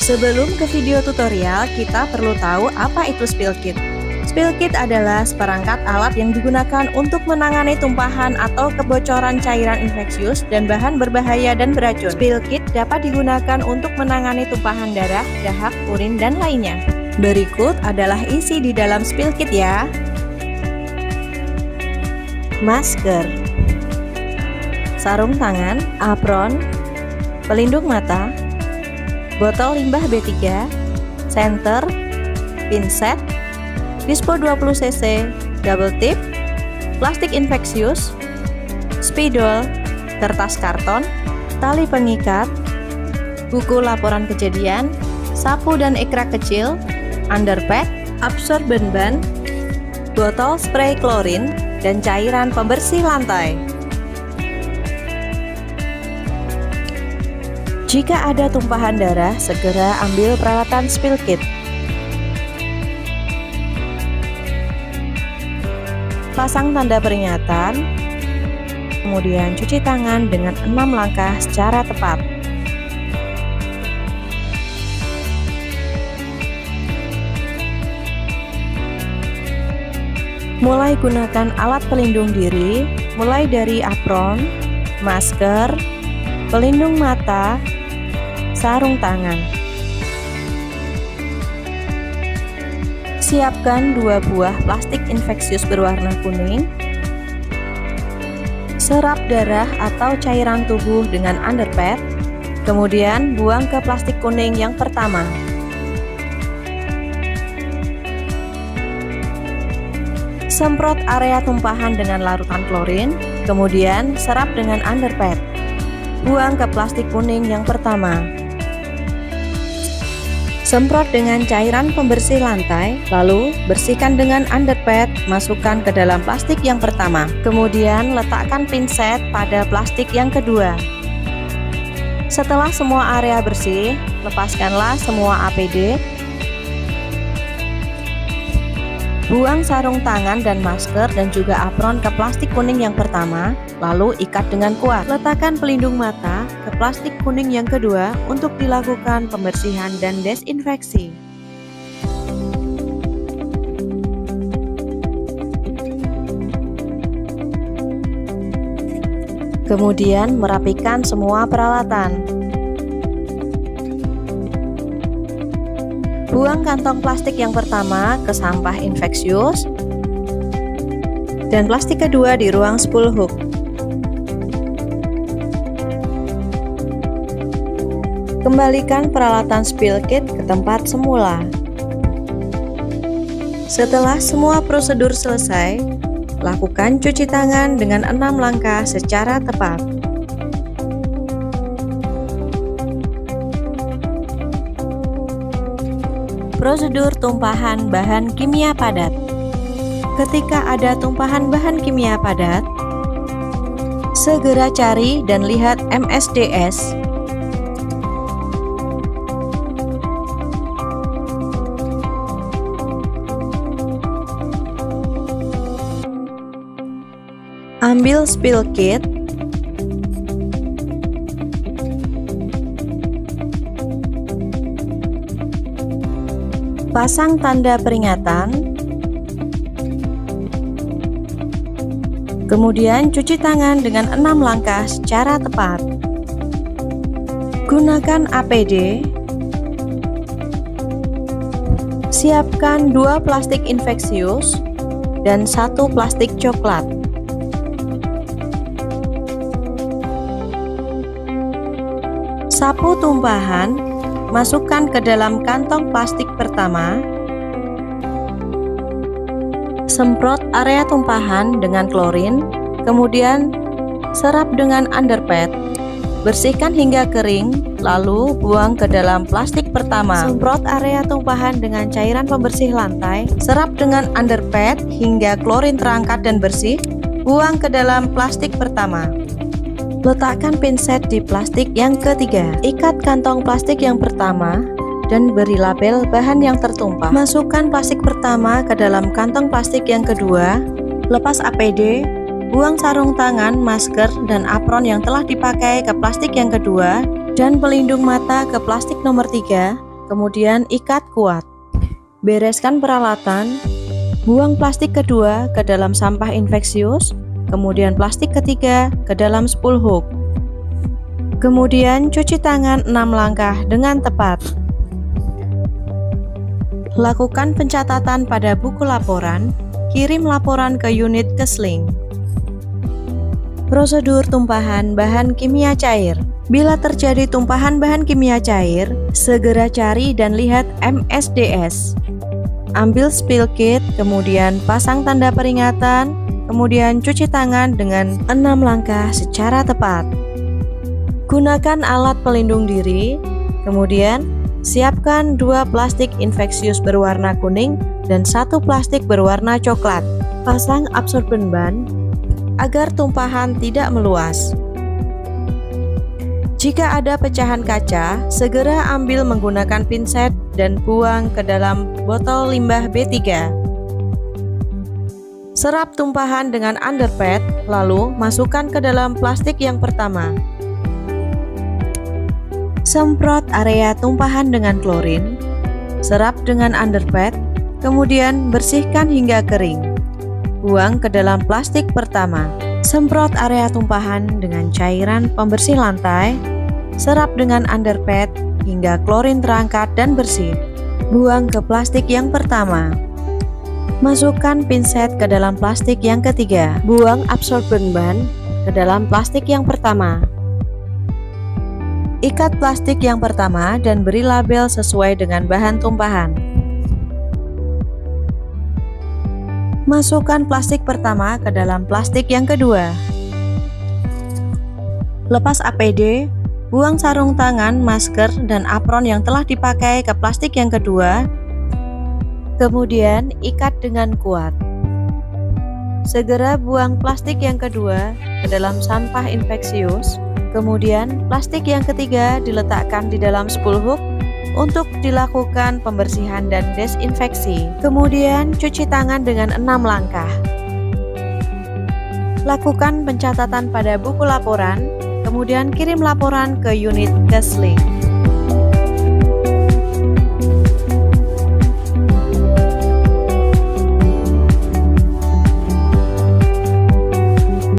Sebelum ke video tutorial, kita perlu tahu apa itu spill kit. Spill kit adalah seperangkat alat yang digunakan untuk menangani tumpahan atau kebocoran cairan infeksius dan bahan berbahaya dan beracun. Spill kit dapat digunakan untuk menangani tumpahan darah, dahak, urin, dan lainnya. Berikut adalah isi di dalam spill kit ya. Masker, sarung tangan, apron, pelindung mata, botol limbah B3, senter, pinset, dispo 20 cc, double tip, plastik infeksius, spidol, kertas karton, tali pengikat, buku laporan kejadian, sapu dan ekrak kecil, underpad, absorben ban, botol spray klorin, dan cairan pembersih lantai. Jika ada tumpahan darah, segera ambil peralatan spill kit. Pasang tanda peringatan, kemudian cuci tangan dengan 6 langkah secara tepat. Mulai gunakan alat pelindung diri, mulai dari apron, masker, pelindung mata, sarung tangan. Siapkan 2 buah plastik infeksius berwarna kuning. Serap darah atau cairan tubuh dengan underpad, kemudian buang ke plastik kuning yang pertama. Semprot area tumpahan dengan larutan klorin, kemudian serap dengan underpad. Buang ke plastik kuning yang pertama. Semprot dengan cairan pembersih lantai, lalu bersihkan dengan underpad, masukkan ke dalam plastik yang pertama. Kemudian letakkan pinset pada plastik yang kedua. Setelah semua area bersih, lepaskanlah semua APD. Buang sarung tangan dan masker dan juga apron ke plastik kuning yang pertama, lalu ikat dengan kuat. Letakkan pelindung mata ke plastik kuning yang kedua untuk dilakukan pembersihan dan desinfeksi. Kemudian merapikan semua peralatan. Buang kantong plastik yang pertama ke sampah infeksius dan plastik kedua di ruang spool hook. Kembalikan peralatan spill kit ke tempat semula. Setelah semua prosedur selesai, lakukan cuci tangan dengan 6 langkah secara tepat. Prosedur tumpahan bahan kimia padat. Ketika ada tumpahan bahan kimia padat, segera cari dan lihat MSDS. Ambil spill kit, pasang tanda peringatan, kemudian cuci tangan dengan 6 langkah secara tepat. Gunakan APD. Siapkan 2 plastik infeksius dan 1 plastik coklat. Sapu tumpahan, masukkan ke dalam kantong plastik pertama. Semprot area tumpahan dengan klorin, kemudian serap dengan underpad. Bersihkan hingga kering, lalu buang ke dalam plastik pertama. Semprot area tumpahan dengan cairan pembersih lantai, serap dengan underpad hingga klorin terangkat dan bersih. Buang ke dalam plastik pertama. Letakkan pinset di plastik yang ketiga. Ikat kantong plastik yang pertama dan beri label bahan yang tertumpah. Masukkan plastik pertama ke dalam kantong plastik yang kedua. Lepas APD, buang sarung tangan, masker, dan apron yang telah dipakai ke plastik yang kedua dan pelindung mata ke plastik nomor 3. kemudian ikat kuat. Bereskan peralatan, buang plastik kedua ke dalam sampah infeksius, kemudian plastik ketiga ke dalam spool hook. Kemudian cuci tangan 6 langkah dengan tepat. Lakukan pencatatan pada buku laporan, kirim laporan ke unit Kesling. Prosedur tumpahan bahan kimia cair. Bila terjadi tumpahan bahan kimia cair, segera cari dan lihat MSDS. Ambil spill kit, kemudian pasang tanda peringatan, kemudian cuci tangan dengan 6 langkah secara tepat. Gunakan alat pelindung diri, kemudian siapkan 2 plastik infeksius berwarna kuning dan 1 plastik berwarna coklat. Pasang absorben ban agar tumpahan tidak meluas. Jika ada pecahan kaca, segera ambil menggunakan pinset dan buang ke dalam botol limbah B3. Serap tumpahan dengan underpad, lalu masukkan ke dalam plastik yang pertama. Semprot area tumpahan dengan klorin, serap dengan underpad, kemudian bersihkan hingga kering. Buang ke dalam plastik pertama. Semprot area tumpahan dengan cairan pembersih lantai, serap dengan underpad hingga klorin terangkat dan bersih. Buang ke plastik yang pertama. Masukkan pinset ke dalam plastik yang ketiga. Buang absorben ban ke dalam plastik yang pertama. Ikat plastik yang pertama dan beri label sesuai dengan bahan tumpahan. Masukkan plastik pertama ke dalam plastik yang kedua. Lepas APD, buang sarung tangan, masker, dan apron yang telah dipakai ke plastik yang kedua. Kemudian ikat dengan kuat. Segera buang plastik yang kedua ke dalam sampah infeksius. Kemudian plastik yang ketiga diletakkan di dalam spool hook untuk dilakukan pembersihan dan desinfeksi. Kemudian cuci tangan dengan 6 langkah. Lakukan pencatatan pada buku laporan, kemudian kirim laporan ke unit Kesling.